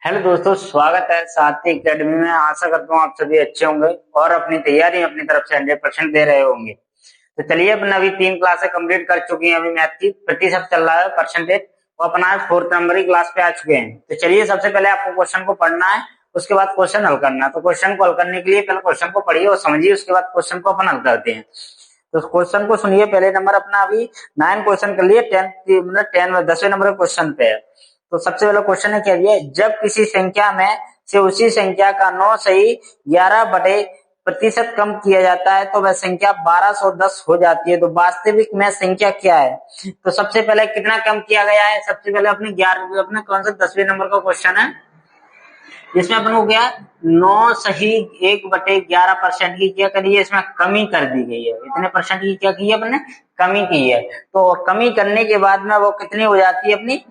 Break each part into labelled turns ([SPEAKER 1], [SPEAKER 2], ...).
[SPEAKER 1] Hello दोस्तों, स्वागत है साथी एकेडमी में। आशा करता हूँ आप सभी अच्छे होंगे और अपनी तैयारी अपनी तरफ से 100% दे रहे होंगे। तो चलिए, अपन अभी 3 क्लासें कंप्लीट कर चुकी हैं। अभी मैथ की प्रतिशत चल रहा है, परसेंटेज। वो अपना 4th नंबर की क्लास पे आ चुके हैं। तो चलिए, सबसे पहले आपको क्वेश्चन को पढ़ना है, उसके बाद क्वेश्चन हल करना है। तो क्वेश्चन को हल करने के लिए पहले क्वेश्चन को पढ़िए और समझिए, उसके बाद क्वेश्चन को अपन हल करते हैं। तो क्वेश्चन को सुनिए। पहले नंबर अपना अभी 9 क्वेश्चन कर लिए, 10 मतलब 10वें नंबर क्वेश्चन पे है। तो सबसे पहला क्वेश्चन है, क्या दिया है? जब किसी संख्या में से उसी संख्या का 9 सही 11 बटे प्रतिशत कम किया जाता है तो वह संख्या 1210 हो जाती है। तो वास्तविक में संख्या क्या है? तो सबसे पहले कितना कम किया गया है? सबसे पहले अपने 11 अपने कौन सा 10वें नंबर का क्वेश्चन है, जिसमें अपन को क्या 9 सही 1/11% की क्या करी है? इसमें कमी कर दी गई है। इतने परसेंट की क्या की है अपने? कमी की है। तो कमी करने के बाद में वो कितनी हो जाती है अपनी?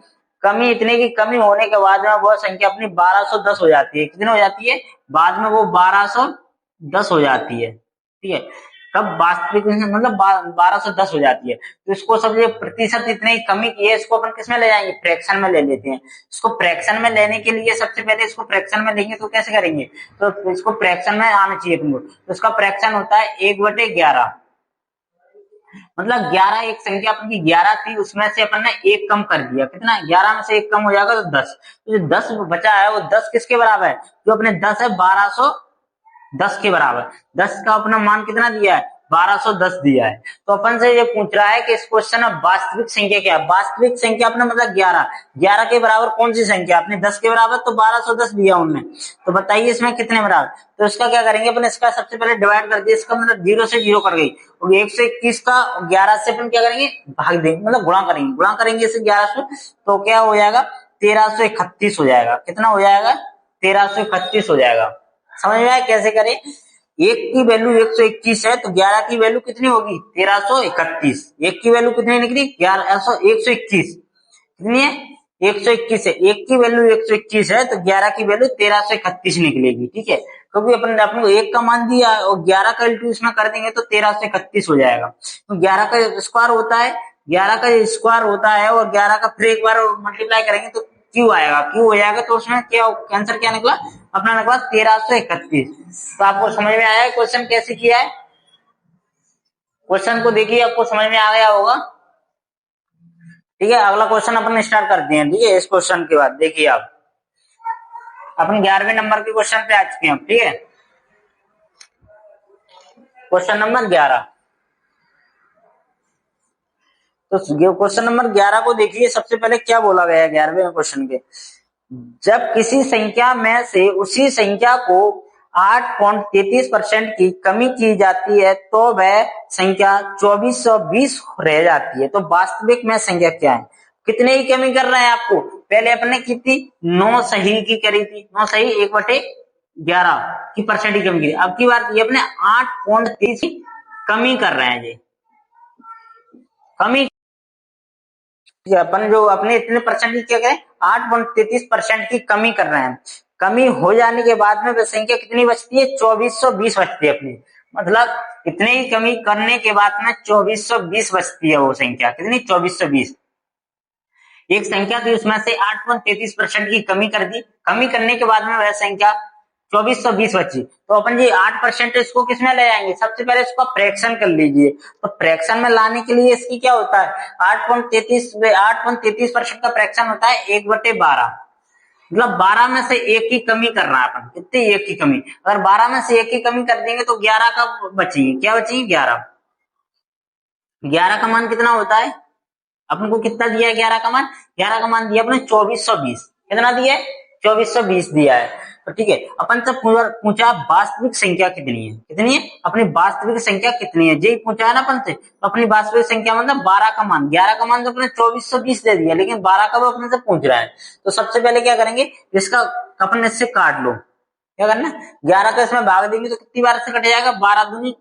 [SPEAKER 1] कमी इतने की कमी होने के बाद में वो संख्या अपनी 1210 हो जाती है। कितनी हो जाती है? बाद में वो 1210 हो जाती है। ठीक है। कब वास्तविक में मतलब 1210 हो जाती है। तो इसको सब ये प्रतिशत इतने ही कमी की है, इसको अपन किसमें ले जाएंगे? फ्रैक्शन में ले लेते हैं। इसको फ्रैक्शन में लेने के लिए सबसे पहले इसको फ्रैक्शन में लेंगे तो कैसे करेंगे? तो इसको फ्रैक्शन में आना चाहिए तुमको। तो इसका फ्रैक्शन होता है 1/11। मतलब 11 एक संख्या अपन की 11 थी, उसमें से अपन ने एक कम कर दिया। कितना? 11 में से एक कम हो जाएगा तो 10। तो जो 10 बचा है वो 10 किसके बराबर है? जो अपने 10 है 1210 के बराबर। 10 का अपना मान कितना दिया है? 1210 दिया है। तो अपन से ये पूछ रहा है कि इस क्वेश्चन में वास्तविक संख्या क्या है? वास्तविक संख्या अपना मतलब 11। 11 के बराबर कौन सी संख्या? अपने 10 के बराबर तो 1210 दिया उनने। तो बताइए इसमें कितने बराबर? तो इसका क्या करेंगे अपन? इसका सबसे पहले डिवाइड कर दिया। इसका मतलब 0 से 0 कर गई। और 121 का 11 से अपन क्या करेंगे? भाग देंगे, मतलब गुणा करेंगे। गुणा करेंगे इसे 11 से, तो क्या हो जाएगा? 1331 हो जाएगा। कितना हो जाएगा? 1331 हो जाएगा। समझ में आया कैसे करें? एक की वैल्यू 121 है तो 11 की वैल्यू कितनी होगी? 1331। एक की वैल्यू कितनी निकली? 121। कितनी है? 121 है। एक की वैल्यू 121 है तो 11 की वैल्यू 1331 निकलेगी। ठीक है। क्योंकि अपन अपने को एक का मान दिया और 11 का इल्टू इसमें कर देंगे तो 1331 हो जाएगा। तो 11 का स्क्वायर होता है, 11 का स्क्वायर होता है और 11 का फिर एक बार मल्टीप्लाई करेंगे तो क्यू आएगा। क्यू हो जाएगा। तो उसमें क्या आंसर क्या निकला अपना? निकला 1331। तो आपको समझ में आया है क्वेश्चन कैसे किया है? क्वेश्चन को देखिए, आपको समझ में आ गया होगा। ठीक है। अगला क्वेश्चन अपन स्टार्ट करते हैं। ठीक है। इस क्वेश्चन के बाद देखिए, आप अपन 11वें नंबर के क्वेश्चन पे आ चुके हैं। ठीक है। Question number 11। तो क्वेश्चन नंबर 11 को देखिए, सबसे पहले क्या बोला गया है 11वें क्वेश्चन के? जब किसी संख्या में से उसी संख्या को 8.33% की कमी की जाती है तो वह संख्या 2420 रह जाती है। तो वास्तविक में संख्या क्या है? कितने की कमी कर रहे हैं आपको? पहले अपने कितनी 9 सही की करी थी। 9 सही 1/11 की परसेंट की कमी की। अब की बात ये अपने 8.33 की कमी कर रहे हैं। जी, कमी। अपन जो अपने इतने परसेंट की क्या करें? 8.33% की कमी कर रहे हैं। कमी हो जाने के बाद में वह संख्या कितनी बचती है? 2420 बचती है अपनी। मतलब इतने ही कमी करने के बाद में 2420 बचती है वो संख्या। कितनी? 2420। एक संख्या थी, उसमें से 8.33% की कमी कर दी। कमी करने के बाद में वह संख्या 2420 बची। तो अपन जी 8% इसको किसमें ले जाएंगे? सबसे पहले इसको फ्रैक्शन कर लीजिए। तो फ्रैक्शन में लाने के लिए इसकी क्या होता है? 8.33% का फ्रैक्शन होता है 1/12। मतलब 12 में से एक की कमी कर रहा है अपन। कितनी? एक की कमी। अगर 12 में से एक की कमी कर देंगे तो 11 का बचेंगे। क्या बचेंगे? 11। 11 का मान कितना होता है? अपन को कितना दिया है 11 का मान? 11 का मान दिया अपने 2420। कितना दिया है? 2420 दिया है। तो ठीक है, अपन से पूछा वास्तविक संख्या कितनी है? कितनी है अपनी वास्तविक संख्या? कितनी है जी पूछा है ना अपन से। तो अपनी वास्तविक संख्या मतलब 12 का मान। 11 का मान तो अपने 2420 दे दिया, लेकिन 12 का वो अपने से पूछ रहा है। तो सबसे पहले क्या करेंगे? इसका अपन इससे काट लो। क्या करना? 11 का इसमें भाग देंगे तो कितनी बार से कट जाएगा? 12 दूनी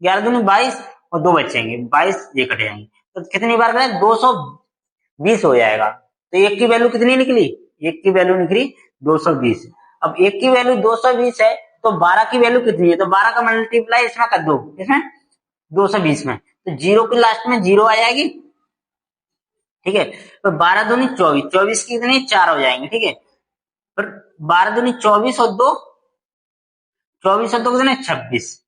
[SPEAKER 1] 11 दूनी 22 और 2 बचेंगे। 22 ये कट जाएंगे तो कितनी बार करें? 220 हो जाएगा। तो एक की वैल्यू कितनी निकली? एक की वैल्यू निकली 220। अब एक की वैल्यू 220 है तो 12 की वैल्यू कितनी है? तो 12 का मल्टीप्लाई इसमें कर दो। इसमें 220 में तो जीरो के लास्ट में जीरो आ जाएगी। ठीक है। तो 12 दूनी 24, 24 की कितनी? 4 हो जाएंगे। ठीक है। पर 12 दूनी 24 और 2, 24 और 2 कितने 26,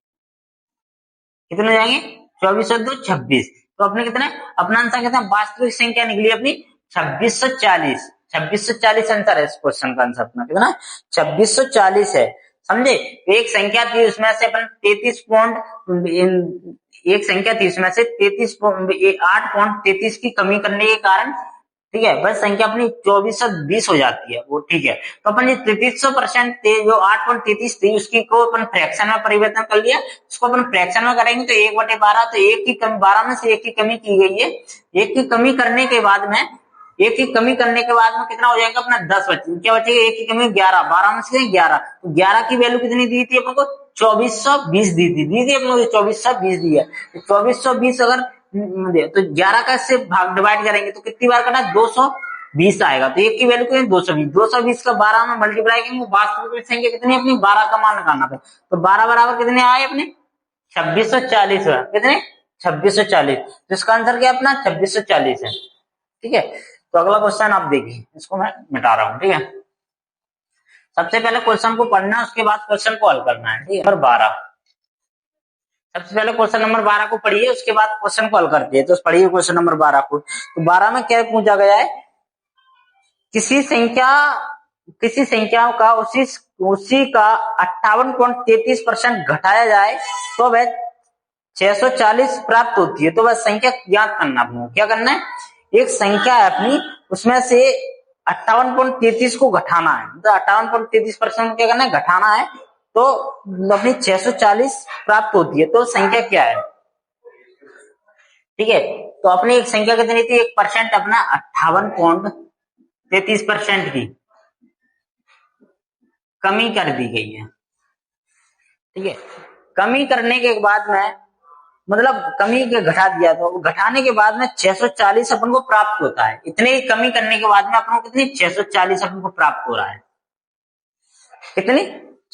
[SPEAKER 1] कितने हो जाएंगे 24 और 2 26। तो अपने कितने, अपना आंसर कितना, वास्तविक संख्या निकली अपनी 2640। 2640 आंसर है इस क्वेश्चन का आंसर अपना कितना 2640 है। समझे? तो एक संख्या थी उसमें से अपन 33 पॉइंट, एक संख्या थी उसमें से 8.33 की कमी करने के कारण, ठीक है, बस संख्या अपनी 2420 हो जाती है वो, ठीक है। तो अपन ये 3300% थे जो 8.33 थी उसकी को अपन फ्रैक्शन में परिवर्तन कर लिया, उसको अपन फ्रैक्शन में करेंगे तो 1/12, तो एक की कमी 12 में से एक की कमी की गई है, एक की कमी करने के बाद में, एक की कमी करने के बाद में कितना हो जाएगा अपना 10 बचे, क्या बचेगा, एक की कमी 11, 12 में से 11, तो 11 की वैल्यू कितनी दी थी अपन को 2420 दी थी अपन को 2420 दी है। तो 2420 अगर तो 11 का इससे भाग डिवाइड करेंगे तो कितनी बार करना, 220 आएगा, तो एक की वैल्यू कितनी 220, 220 का 12 में मल्टीप्लाई करेंगे, वास्तविक संख्या कितनी अपनी 12 का मान निकालना था, तो 12 बराबर कितने आए अपने 2640, कितने 2640, तो इसका आंसर क्या अपना 2640 है, ठीक है। तो अगला क्वेश्चन आप देखिए, इसको मैं मिटा रहा हूं, ठीक है। सबसे पहले क्वेश्चन को पढ़ना, उसके बाद क्वेश्चन को हल करना है, ठीक है। नंबर 12, सबसे पहले क्वेश्चन नंबर 12 को पढ़िए, उसके बाद क्वेश्चन को हल करते हैं। तो पढ़िए क्वेश्चन नंबर 12 को। तो 12 में क्या पूछा गया है, किसी संख्या का उसी का 58.33% घटाया जाए तो वह 640 प्राप्त होती है। तो वह संख्या याद करना, अपने क्या करना है, एक संख्या है अपनी, उसमें से 58.33 को घटाना है, तो 58.33% क्या करना है, घटाना है, तो अपनी 640 प्राप्त होती है। तो संख्या क्या है, ठीक है। तो अपनी एक संख्या कितनी थी, 1% अपना 58.33% की कमी कर दी गई है, ठीक है। कमी करने के बाद में, मतलब कमी के घटा दिया, तो घटाने के बाद में 640 अपन को प्राप्त होता है। इतने ही कमी करने के बाद में अपन को कितनी 640 अपन को प्राप्त हो रहा है, कितनी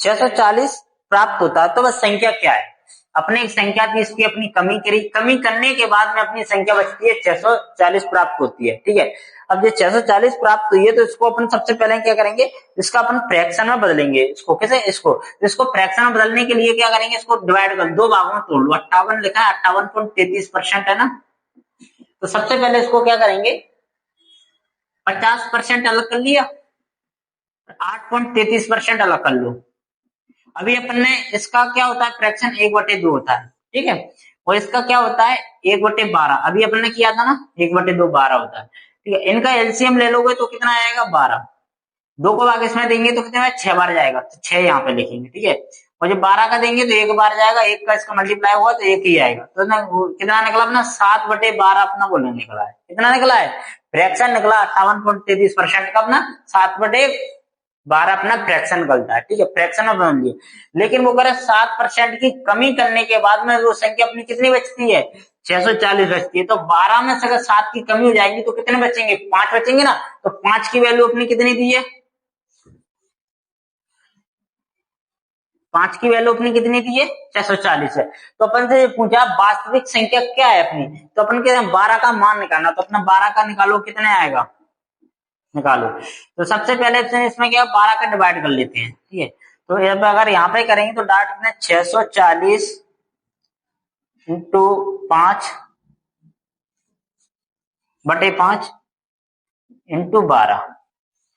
[SPEAKER 1] 640 प्राप्त होता है। तो वह संख्या क्या है, अपने एक संख्या थी, इसकी अपनी कमी करी, कमी करने के बाद में अपनी संख्या बचती है 640 प्राप्त होती है, ठीक है। अब ये 640 प्राप्त हुई है, तो इसको अपन सबसे पहले क्या करेंगे, इसका अपन फ्रैक्शन में बदलेंगे। इसको कैसे, इसको फ्रैक्शन में बदलने के लिए क्या करेंगे, इसको डिवाइड कर दो भागों में तोड़ लो। 58 लिखा है, 58.33% है ना, तो सबसे पहले इसको क्या करेंगे, 50% अलग कर लिया, 8.33% अलग कर लो। अभी अपन ने इसका क्या होता है, फ्रैक्शन 1/2 होता है, ठीक है, और इसका क्या होता है 1/12। अभी अपन ने किया था ना 1/2 12 होता है, ठीक है। इनका एलसीएम ले लोगे तो कितना आएगा 12, 2 को भाग इसमें देंगे तो कितना 6 बार जाएगा, तो 6 यहाँ पे लिखेंगे, ठीक है। और जब 12 का देंगे तो 1 बार जाएगा, 1 का इसका मल्टीप्लाई हुआ तो 1 ही आएगा, तो ना कितना निकला अपना 7/12 अपना बोलने निकला है, कितना निकला है, फ्रैक्शन निकला 58.33% का अपना 7/12 अपना फ्रैक्शन निकलता है, ठीक है, फ्रैक्शन में बन लिया। लेकिन वो कह 7% की कमी करने के बाद में वो संख्या अपनी कितनी बचती है 640 बचती है। तो 12 में से अगर 7 की कमी हो जाएगी तो कितने बचेंगे, 5 बचेंगे ना, तो 5 की वैल्यू अपनी कितनी दी है, 5 की वैल्यू अपनी कितनी दी है 640 है। तो अपन से पूछा वास्तविक संख्या क्या है अपनी, तो अपन कहते हैं 12 का मान निकालना, तो अपना 12 का निकालो, कितने आएगा निकालो। तो सबसे पहले इसमें क्या 12 का डिवाइड कर लेते हैं, ठीक है। तो अगर यहाँ पे करेंगे तो डाट कितने 640 इंटू 5/5 इंटू 12,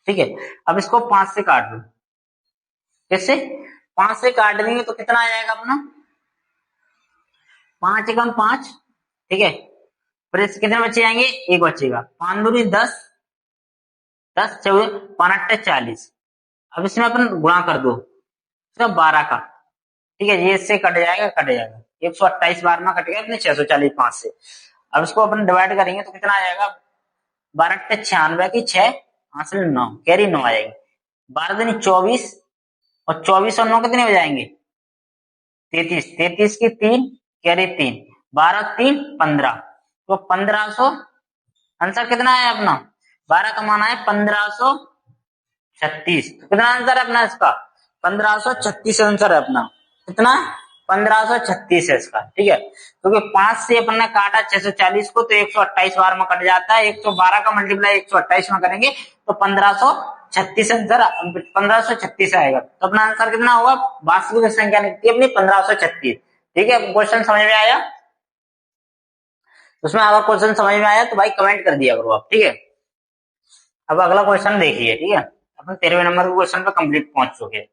[SPEAKER 1] ठीक है। अब इसको 5 से काट दो, कैसे 5 से काट देंगे तो कितना आ जाएगा अपना 5 एकम 5, ठीक है। फिर इससे कितने बच्चे आएंगे, एक बचेगा, 5 दूनी 10, 10 चौदह 5 8 40। अब इसमें अपन गुणा कर दो सिर्फ 12 का, ठीक है, ये इससे कट जाएगा, 128 बार में कटेगा अपने 640 5 से। अब इसको अपन डिवाइड करेंगे तो कितना आ जाएगा 12 8 96 की 6 हासिल 9, कैरी 9 आ जाएगी, 12 दूनी 24 और 24 और 9 कितने हो जाएंगे 33, 33 की 3 कैरी 3, 12 3 15, तो 1500 आंसर कितना है अपना 12 का मान है 1536। तो कितना आंसर है अपना इसका 1536 आंसर है अपना, कितना 1536 है इसका, ठीक है। क्योंकि 5 से अपन ने काटा 640 को, तो 128 बार में कट जाता है। 112 का मल्टीप्लाई 128 में करेंगे तो 1536 आंसर 1536 आएगा। तो अपना आंसर कितना होगा, वास्तविक संख्या निकलती है अपनी 1536, ठीक है। क्वेश्चन समझ में आया? उसमें अगर क्वेश्चन समझ में आया तो भाई कमेंट कर दिया करो आप, ठीक है। अब अगला क्वेश्चन देखिए, ठीक है। अपन 13वें नंबर के क्वेश्चन पे कंप्लीट पहुंच चुके हैं।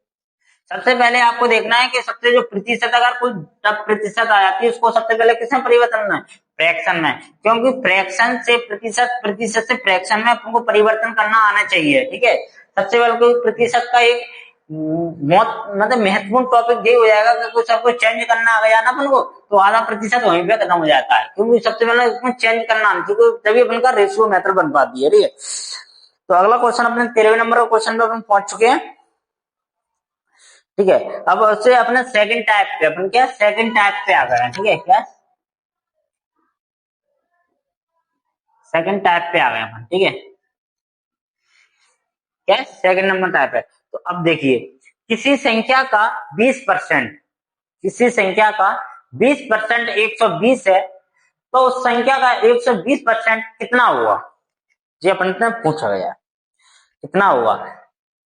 [SPEAKER 1] सबसे पहले आपको देखना है कि सबसे जो प्रतिशत, अगर कोई जब प्रतिशत आ जाती है उसको सबसे पहले किसमें परिवर्तन करना है, फ्रैक्शन में। क्योंकि फ्रैक्शन से प्रतिशत, प्रतिशत से फ्रैक्शन में आपको परिवर्तन करना आना चाहिए, ठीक है। सबसे पहले कोई प्रतिशत का एक मतलब महत्वपूर्ण टॉपिक ये हो जाएगा कि कुछ आपको चेंज करना आ गया ना अपन को, तो आधा प्रतिशत वहीं पे खत्म हो जाता है। क्योंकि सबसे पहले इसमें चेंज करना आना चाहिए, तभी अपन का रेशियो मेथड बन पाती है, ठीक है। तो अगला क्वेश्चन अपने 13वें नंबर के क्वेश्चन पे अपन पहुंच चुके हैं, ठीक है। अब उससे अपने सेकंड टाइप पे अपन क्या सेकंड टाइप पे आ गए हैं, ठीक है। क्या सेकंड टाइप पे आ गए अपन, ठीक है। क्या सेकंड नंबर टाइप है। तो अब देखिए, किसी संख्या का 20%, किसी संख्या का 20% 120 है, तो उस संख्या का 120% कितना हुआ, ये अपन ने पूछा गया कितना हुआ।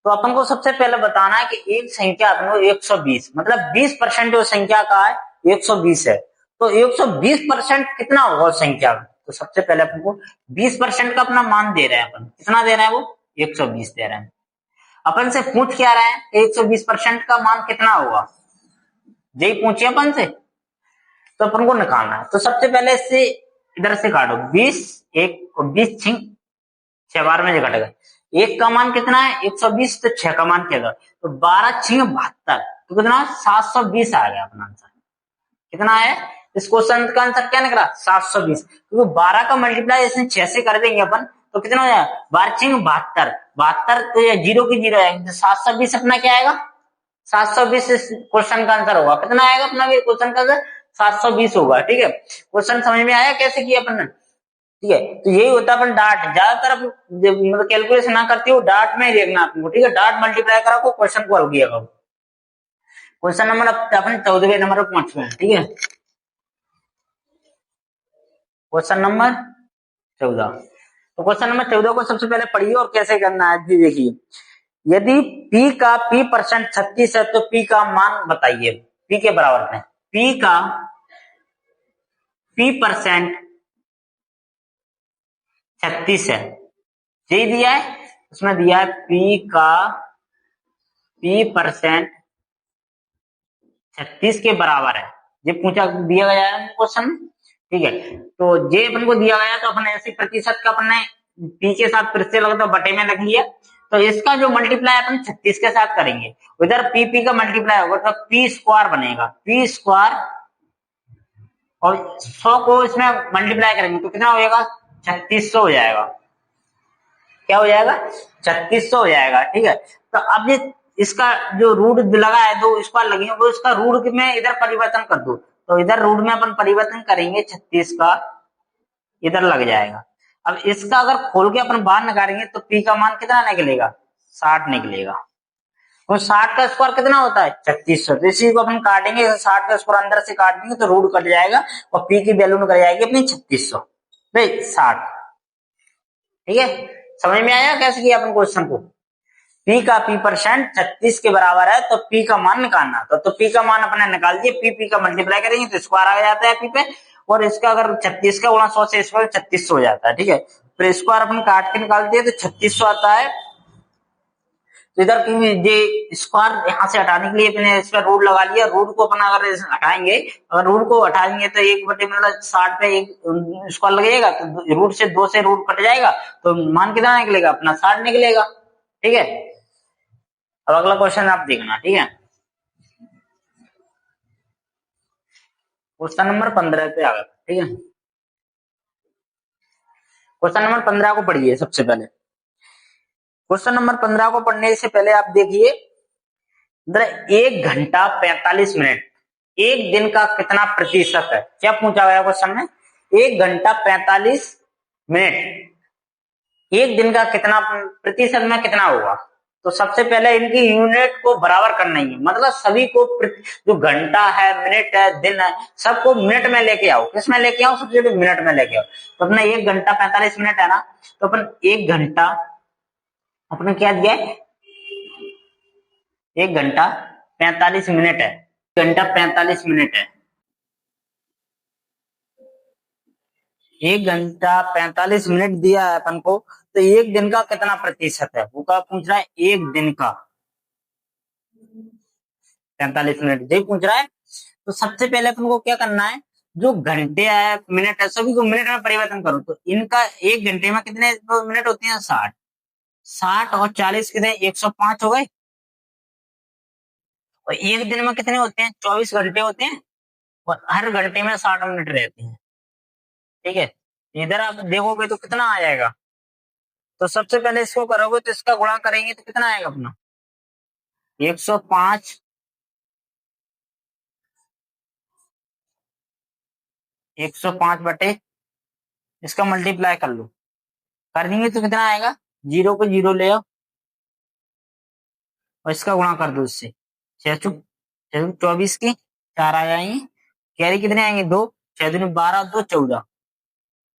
[SPEAKER 1] तो अपन को सबसे पहले बताना है कि एक संख्या अपन को 120 मतलब 20% जो संख्या का है 120 है, तो 120% कितना होगा उस संख्या का। तो सबसे पहले अपन को 20% का अपना मान दे रहे हैं, अपन कितना दे रहे हैं, वो 120 दे रहे हैं। अपन से पूछ क्या रहा है, 120% का मान कितना होगा, यही पूछिए अपन से, तो अपन को निकालना है। तो सबसे पहले इससे इधर से काटो, 20 एक 20 छह बार में घट गए। एक का मान कितना है 120, तो 6 का मान क्या था, तो 12 6 72, तो कितना 720 आ गया अपना आंसर। कितना है इस क्वेश्चन का आंसर, क्या निकला 720। क्योंकि 12 का मल्टीप्लाई इसमें 6 से कर देंगे अपन, तो कितना हो जाएगा 12 6 72, 72 तो ये जीरो की जीरो आएगी, तो 720 अपना क्या आएगा 720 इस क्वेश्चन का आंसर होगा। कितना आएगा अपना क्वेश्चन का आंसर 720 होगा, ठीक है। क्वेश्चन समझ में आया कैसे किया अपन ने, ठीक है। तो यही होता है अपन डार्ट, ज्यादातर मतलब कैलकुलेशन ना करते हो डार्ट में ही देखना आपको, ठीक है। डार्ट मल्टीप्लाई करा को क्वेश्चन को हल किया करो। क्वेश्चन नंबर अपन 14वें नंबर पर पहुंच गए, ठीक है। क्वेश्चन नंबर 14, तो क्वेश्चन नंबर 14 को सबसे पहले पढ़िए और कैसे करना है देखिए। यदि P का P% 36 है, तो P का मान बताइए। P के बराबर में P का P% 36 है, यही दिया है। उसमें दिया है P का P% 36 के बराबर है, ये पूछा दिया गया है क्वेश्चन, ठीक है। तो ये अपन को दिया गया, तो अपन ऐसे प्रतिशत का अपन ने P के साथ फिर से लगता बटे में लग लिया। तो इसका जो मल्टीप्लाई अपन 36 के साथ करेंगे, उधर P का मल्टीप्लाई होगा तो P स्क्वायर बनेगा, P स्क्वायर, और 100 को इसमें मल्टीप्लाई करेंगे तो कितना हो जाएगा 3600 हो जाएगा। क्या हो जाएगा 3600 हो जाएगा, ठीक है। तो अब ये इसका जो रूट लगा है, दो स्क्वायर लगे हैं, वो इसका रूट में इधर परिवर्तन कर दो, तो इधर रूट में अपन परिवर्तन करेंगे 36 का, इधर लग जाएगा। अब इसका अगर खोल के अपन बाहर निकालेंगे तो P का मान कितना निकलेगा 60 निकलेगा। तो 60 का स्क्वायर कितना होता है 3600, तो इसी को अपन काटेंगे, 60 का स्क्वायर अंदर से काट देंगे तो रूट कट जाएगा और P की वैल्यू निकल जाएगी अपनी 3600 60, ठीक है। समझ में आया कैसे किया अपन क्वेश्चन को। P का P% 36 के बराबर है, तो P का मान निकालना, तो P का मान अपने निकाल दिए। P का मल्टीप्लाई करेंगे तो स्क्वायर आ जाता है P पे, और इसका अगर 36 का गुणा 100 से स्क्वायर 3600 हो जाता है, ठीक है। फिर स्क्वायर अपन काट के निकाल दिए तो 3600 आता है। तो इधर ये स्क्वायर यहाँ से हटाने के लिए अपने इस पर रूट लगा लिया, रूट को अपन अगर हटाएंगे, अगर रूट को हटाएंगे तो 1 मतलब 60 पे एक स्क्वायर लगेगा, तो रूट से 2 से रूट कट जाएगा, तो मान कितना निकलेगा अपना 60 निकलेगा, ठीक है। अब अगला क्वेश्चन आप देखना, ठीक है। क्वेश्चन नंबर 15 पे आ गया, ठीक है। क्वेश्चन नंबर 15 को पढ़िए सबसे पहले। क्वेश्चन नंबर 15 को पढ़ने से पहले आप देखिए, 1 घंटा 45 मिनट एक दिन का कितना प्रतिशत है, क्या पूछा गया क्वेश्चन में। 1 घंटा 45 मिनट एक दिन का कितना प्रतिशत में कितना होगा, तो सबसे पहले इनकी यूनिट को बराबर करना ही है, मतलब सभी को जो घंटा है, मिनट है, दिन है, सबको मिनट में लेके आओ। किस में लेके आओ? सबसे पहले मिनट में लेके आओ। तो अपना 1 घंटा 45 मिनट है ना, तो अपन 1 घंटा अपने क्या दिया है? 1 घंटा 45 मिनट है। 1 घंटा 45 मिनट है। 1 घंटा 45 मिनट दिया है अपन को। तो एक दिन का कितना प्रतिशत है, वो क्या पूछ रहा है? एक दिन का 45 मिनट जो पूछ रहा है। तो सबसे पहले अपन को क्या करना है, जो घंटे है, मिनट है, सभी को मिनट में परिवर्तन करो। तो इनका 1 घंटे में कितने मिनट होते हैं? 60। 60 और 40 कितने? 105 हो गए। और एक दिन में कितने होते हैं? 24 घंटे होते हैं। और हर घंटे में 60 मिनट रहते हैं। ठीक है, इधर आप देखोगे तो कितना आ जाएगा? तो सबसे पहले इसको करोगे तो इसका गुणा करेंगे तो कितना आएगा अपना? 105। 105 बटे इसका मल्टीप्लाई कर लो। कर देंगे तो कितना आएगा? जीरो को जीरो ले आओ और इसका गुणा कर दो इससे। 24 की 4 आ जाएंगे। कैरी कितने आएंगे? 2। 6 दूनी 12, 2 14,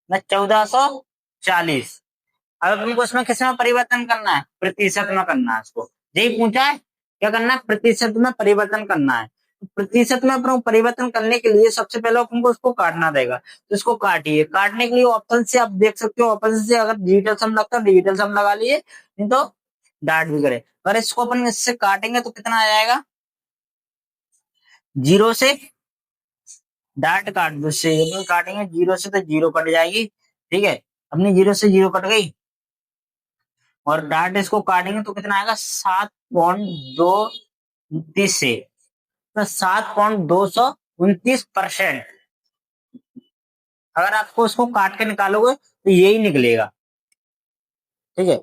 [SPEAKER 1] 1440। अब तुमको इसमें किस में परिवर्तन करना है? प्रतिशत में करना है इसको। यही पूछा है, क्या करना है? प्रतिशत में परिवर्तन करना है। तो प्रतिशत में अपने परिवर्तन करने के लिए सबसे पहले तुमको इसको काटना देगा। तो इसको काटिए। काटने के लिए ऑप्शन से आप देख सकते हो, ऑप्शन से अगर डिजिटल सम लगता है डिजिटल सम लगा लिए, नहीं तो डाट भी करे। अगर इसको अपन इससे काटेंगे तो कितना आ जाएगा? जीरो से डाट काट दो, इससे काटेंगे जीरो से तो जीरो कट जाएगी। ठीक है, अपनी जीरो से जीरो कट गई। और डाट इसको काटेंगे तो कितना आएगा? 7.229 से, तो 7.229%। अगर आपको उसको काट के निकालोगे तो यही निकलेगा। ठीक है,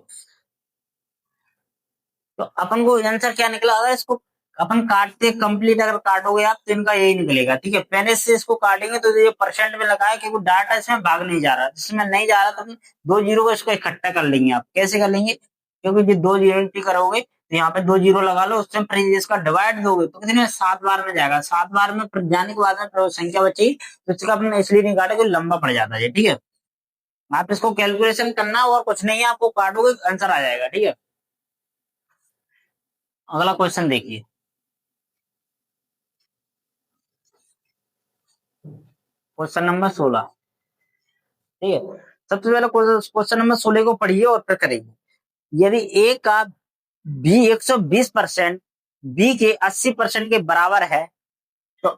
[SPEAKER 1] तो अपन को आंसर क्या निकला? अगर इसको अपन काटते कंप्लीट अगर काटोगे आप तो इनका यही निकलेगा। ठीक है, पहले से इसको काटेंगे तो ये परसेंट में लगा है क्योंकि डाटा इसमें भाग नहीं जा रहा। जिसमें नहीं जा रहा तो अपन 2 जीरो को इसको इकट्ठा कर लेंगे। आप कैसे कर लेंगे? क्योंकि जो 2 जीरो एंट्री करोगे तो यहाँ पे 2 जीरो लगा लो, उससे फिर इसका डिवाइड दोगे तो कितने? 7 बार में जाएगा। 7 बार में जाने के बाद में संख्या बची तो इसका अपन इसलिए नहीं काटे क्योंकि लंबा पड़ जाता है। ठीक है, आप इसको कैलकुलेशन करना और कुछ नहीं है, आपको काटोगे आंसर आ जाएगा। ठीक है, अगला क्वेश्चन देखिए। Question number 16। ठीक है, सबसे पहले क्वेश्चन नंबर 16 को पढ़िए और फिर करेंगे। यदि ए का बी 120% बी के 80% के बराबर है तो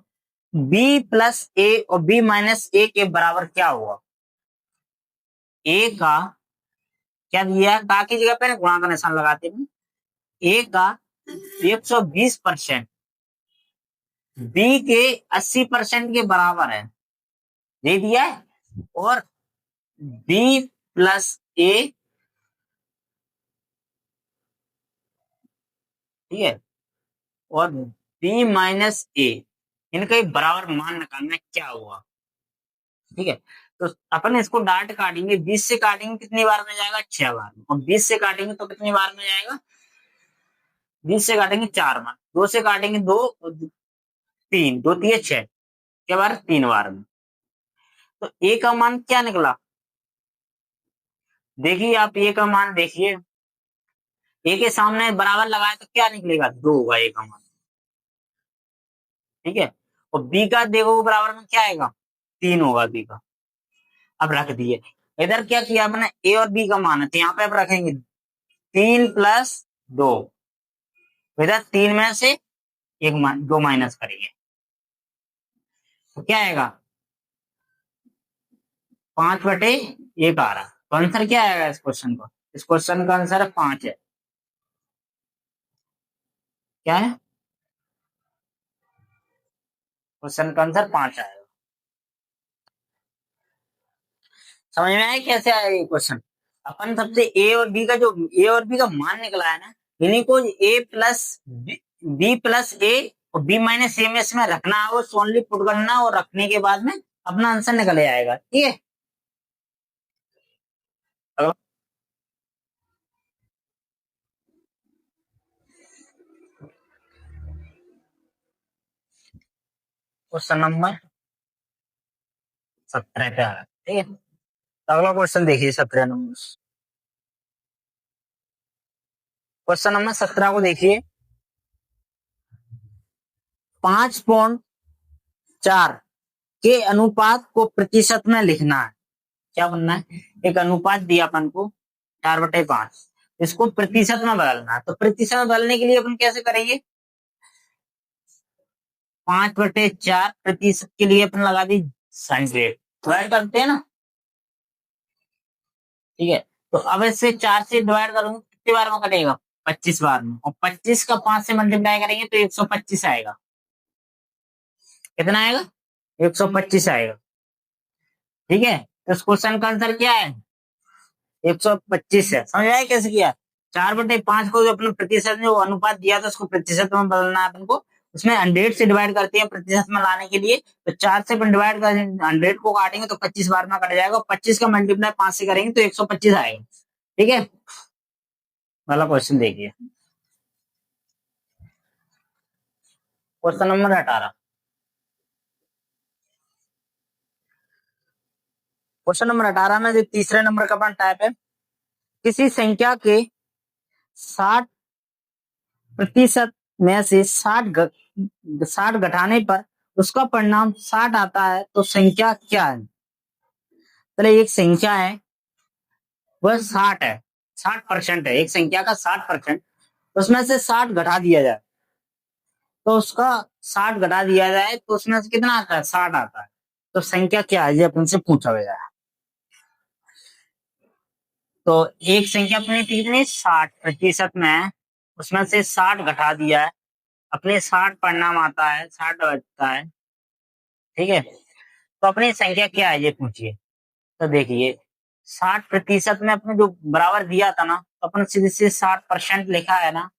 [SPEAKER 1] बी प्लस ए और बी माइनस ए के बराबर क्या होगा? ए का क्या दिया है? का की जगह पे गुणा का निशान लगाते हैं। ए का 120% बी के 80% के बराबर है, दे दिया है। और बी प्लस ए, ठीक है, और बी माइनस ए, इनका एक बराबर मान निकालना है, क्या हुआ? ठीक है, तो अपन इसको डाट काटेंगे। 20 से काटेंगे कितनी बार में जाएगा? 6 बार में। और 20 से काटेंगे तो कितनी बार में जाएगा? 20 से काटेंगे 4 बार। 2 से काटेंगे 2 और 3, 2 3 6 क्या बार? 3 बार में। तो ए का मान क्या निकला? देखिए आप ए का मान देखिए, ए के सामने बराबर लगाए तो क्या निकलेगा? 2 होगा ए का मान। ठीक है, और बी का देखो बराबर में क्या आएगा? 3 होगा बी का। अब रख दिए। इधर क्या किया मैंने? ए और बी का मान है तो यहाँ पे अब रखेंगे 3 + 2। इधर 3 में से एक 2 माइनस करेंगे तो क्या आएगा? 5/1 आ रहा। तो आंसर क्या आएगा इस क्वेश्चन का? इस क्वेश्चन का आंसर है 5 है। क्या है? क्वेश्चन का आंसर 5 आएगा। समझ में आया कैसे आएगा ये क्वेश्चन? अपन सबसे ए और बी का जो ए और बी का मान निकला है ना, इन्हीं को ए प्लस बी प्लस ए और बी माइनस ए में इसमें रखना है, वो ओनली पुट करना और रखने के बाद में अपना आंसर निकल आएगा। ठीक है, क्वेश्चन नंबर 17 पे आ रहा है, ठीक है। तो अगला क्वेश्चन देखिए 17 नंबर। क्वेश्चन नंबर 17 को देखिए। 5.4 के अनुपात को प्रतिशत में लिखना है। क्या बनना है? एक अनुपात दिया अपन को 4/5, इसको प्रतिशत में बदलना है। तो प्रतिशत में बदलने के लिए अपन कैसे करेंगे? 5/4 प्रतिशत के लिए अपन लगा दी 100, डिवाइड करते हैं ना, ठीक है। तो अब इससे 4 से डिवाइड करूंगा, कितनी बार में कटेगा? 25 बार में। और 25 का 5 से मल्टीप्लाई करेंगे तो 125 आएगा। कितना आएगा? 125 आएगा, ठीक है। तो इस क्वेश्चन का आंसर क्या है? 125 है। समझ आया कैसे किया? 4/5 को जो अपने प्रतिशत में वो अनुपात दिया था उसको प्रतिशत में बदलना है अपन को। उसमें 100 से डिवाइड करते हैं प्रतिशत में लाने के लिए। तो 4 से अपन डिवाइड कर 100 को काटेंगे तो 25 बार में कट जाएगा। 25 का मल्टीप्लाई 5 से करेंगे तो 125 आएगा, ठीक है। वाला क्वेश्चन देखिए, क्वेश्चन नंबर 18। क्वेश्चन नंबर 18 में जो तीसरे नंबर का अपन टाइप है, किसी संख्या के 60% में से 60 घटाने पर उसका परिणाम 60 आता है तो संख्या क्या है? चलिए, एक संख्या है वह 60 है, 60% है, एक संख्या का 60%, उसमें से 60 घटा दिया जाए तो उसका 60 घटा दिया जाए तो उसमें से कितना आता है? 60 आता है। तो संख्या क्या है ये अपन से पूछा गया है। तो एक संख्या अपनी थी कितनी? 60% में, उसमें से 60 घटा दिया है, अपने 60 परिणाम आता है, 60 बचता है, ठीक है। तो अपनी संख्या क्या है ये पूछिए। तो देखिए, 60% में अपने जो बराबर दिया था ना, तो अपन सीधे सीधे 60% लिखा है ना।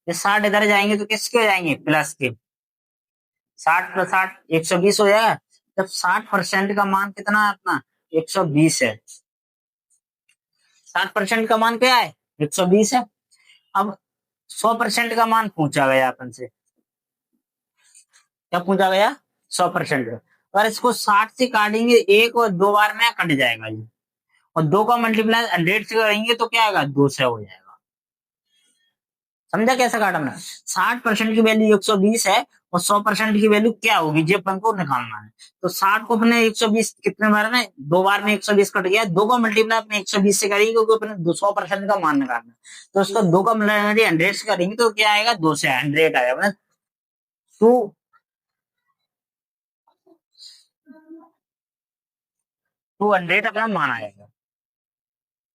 [SPEAKER 1] ये 60 इधर जाएंगे तो किसके हो जाएंगे? प्लस के। 60 + 60 120 हो जाएगा। जब 60% का मान कितना है अपना? 120 है। 60% का मान क्या है? 120 है। अब 100% का मान पूछा गया अपन से। क्या पूछा गया? 100% का। अगर इसको 60 से काटेंगे एक और दो बार में कट जाएगा ये। और 2 का मल्टीप्लाई 100 से करेंगे तो क्या आएगा? 2 से हो जाएगा। समझा कैसे काटना? 60% की वैल्यू 120 है और 100% की वैल्यू क्या होगी ये अपन को निकालना है। तो 60 को अपने 120 कितने बार में? 2 बार में 120 कट गया। 2 का मल्टीप्लाई अपने 120 से करेंगे क्योंकि अपने 100% का मान निकालना है। तो उसका 2 का मल्टीप्लाई 100 से करेंगे तो क्या आएगा? 2 से 100 आएगा। टू 200 अपना मान आएगा,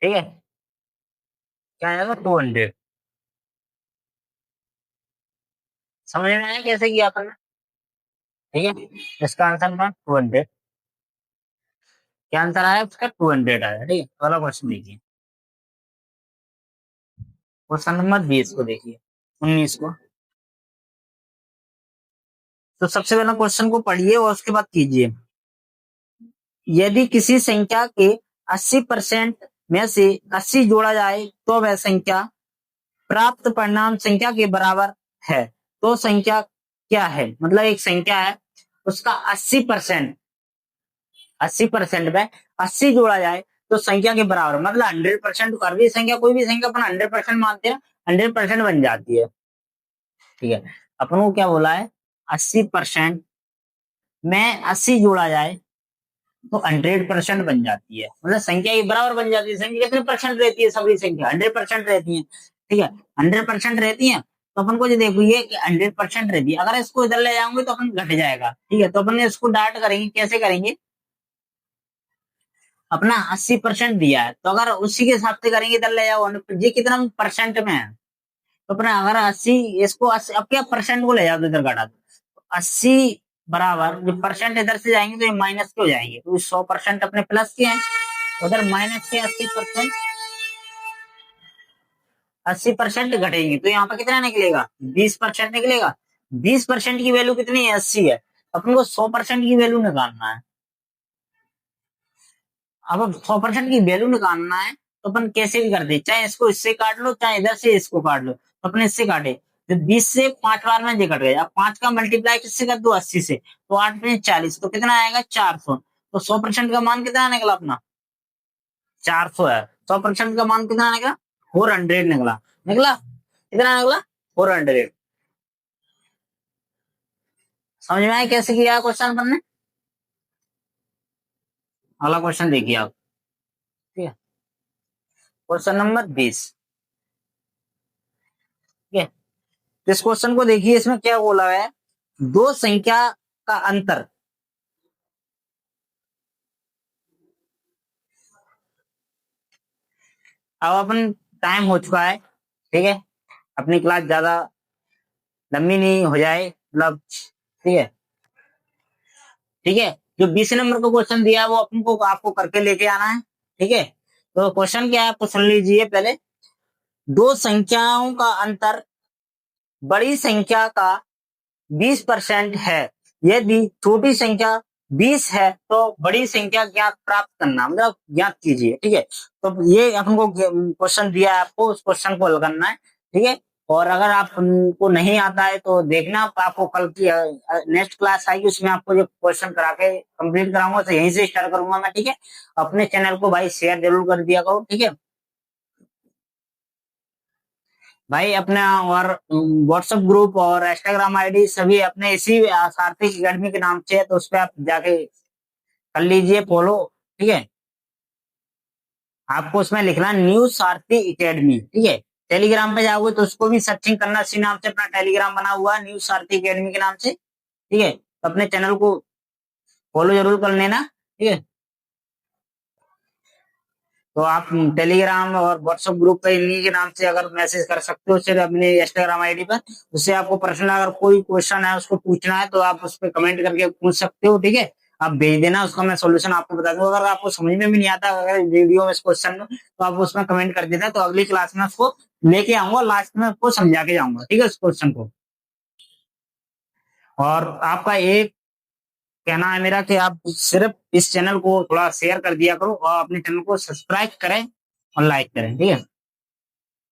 [SPEAKER 1] ठीक है। क्या आएगा? 200। समझ में आया कैसे किया अपन ने? ठीक है, इसका आंसर था 200। क्या आंसर आया उसका? 200 आया, ठीक है। अगला क्वेश्चन देखिए, क्वेश्चन नंबर 20 को देखिए, 19 को। तो सबसे पहले क्वेश्चन को पढ़िए और उसके बाद कीजिए। यदि किसी संख्या के 80% में से 80 जोड़ा जाए तो वह संख्या प्राप्त परिणाम संख्या के बराबर है। तो संख्या क्या है? मतलब एक संख्या है, उसका 80% में 80 जोड़ा जाए तो संख्या के बराबर, मतलब 100%। कर भी संख्या, कोई भी संख्या अपन 100% मानते हैं, 100% बन जाती है, ठीक है। अपन को क्या बोला है? 80% में 80 जोड़ा जाए तो 100% बन जाती है, मतलब संख्या के बराबर बन जाती है। संख्या कितने परसेंट रहती है? सभी संख्या 100% रहती है, ठीक है। 100% रहती है तो अपन को जो देखो ये कि 100% रहती है। अगर इसको इधर ले जाऊंगे तो अपन घट जाएगा, ठीक है। तो अपन इसको डाट करेंगे, कैसे करेंगे? अपना 80% दिया है तो अगर उसी के हिसाब से करेंगे, इधर ले जाओ, ये कितना परसेंट में है। तो अपने अगर 80, इसको 80, अब क्या परसेंट को ले जाओ तो इधर घटा दो। 80 बराबर, जो परसेंट इधर से जाएंगे तो ये माइनस के हो जाएंगे, तो 100% अपने प्लस के हैं, उधर माइनस के 80%। 80% घटेंगे तो यहाँ पे कितना निकलेगा? 20% निकलेगा। 20% की वैल्यू कितनी है? 80 है। अपन को 100% की वैल्यू निकालना है। अब 100% की वैल्यू निकालना है तो अपन कैसे भी कर दे, चाहे इसको इससे काट लो चाहे इधर से इसको काट लो। तो अपने इससे काटे जब 20 से 5 बार में ये कट गया, अब 5 का मल्टीप्लाई किससे कर दो 80 से, तो 8 में 40, तो कितना आएगा 400। तो 100% का मान कितना निकला अपना 400 है। 100% का मान कितना निकला 400 निकला। निकला कितना निकला 400। समझ में आया कैसे किया क्वेश्चन अपन ने। अगला क्वेश्चन देखिए आप, ठीक है, क्वेश्चन नंबर 20। ठीक है, इस क्वेश्चन को देखिए, इसमें क्या बोला है, दो संख्या का अंतर, अब अपन टाइम हो चुका है, ठीक है, अपनी क्लास ज्यादा लंबी नहीं हो जाए, मतलब ठीक है। ठीक है, जो 20 नंबर का क्वेश्चन दिया है वो अपन को आपको करके लेके आना है। ठीक है, तो क्वेश्चन क्या है आपको सुन लीजिए पहले। दो संख्याओं का अंतर बड़ी संख्या का 20% है, यदि छोटी संख्या 20 है तो बड़ी संख्या ज्ञात प्राप्त करना, मतलब ज्ञात कीजिए। ठीक है, तो ये अपन को क्वेश्चन दिया है, आपको उस क्वेश्चन को हल करना है। ठीक है, और अगर आपको नहीं आता है तो देखना, आपको कल की नेक्स्ट क्लास आएगी, उसमें आपको जो क्वेश्चन करा के कंप्लीट कराऊंगा, तो यहीं से स्टार्ट करूंगा मैं। ठीक है, अपने चैनल को भाई शेयर जरूर कर दिया करो। ठीक है भाई, अपना और व्हाट्सएप ग्रुप और इंस्टाग्राम आईडी सभी अपने इसी सार्थक एकेडमी के नाम से है, तो उस पर आप जाके कर लीजिए फॉलो। ठीक है, आपको उसमें लिखना न्यू सारथी एकेडमी। ठीक है, टेलीग्राम पे जाओगे तो उसको भी सर्चिंग करना, इसी नाम से अपना टेलीग्राम बना हुआ है न्यू सारथी एकेडमी के नाम से। ठीक है, तो अपने चैनल को फॉलो जरूर कर लेना। ठीक है, तो आप टेलीग्राम और व्हाट्सएप ग्रुप पे इन्हीं के नाम से अगर मैसेज कर सकते हो सिर्फ अपने इंस्टाग्राम आईडी पर, उससे आपको पर्सनल अगर कोई क्वेश्चन है उसको पूछना है तो आप उस पर कमेंट करके पूछ सकते हो। ठीक है, आप भेज देना, उसका मैं सोल्यूशन आपको बता दूंगा। अगर आपको समझ में भी नहीं आता अगर वीडियो में इस क्वेश्चन में, तो आप उसमें कमेंट कर देना, तो अगली क्लास में उसको लेके आऊंगा, लास्ट में उसको समझा के जाऊंगा। ठीक है, उस क्वेश्चन को। और आपका एक कहना है मेरा कि आप सिर्फ इस चैनल को थोड़ा शेयर कर दिया करो और अपने चैनल को सब्सक्राइब करें और लाइक करें। ठीक है।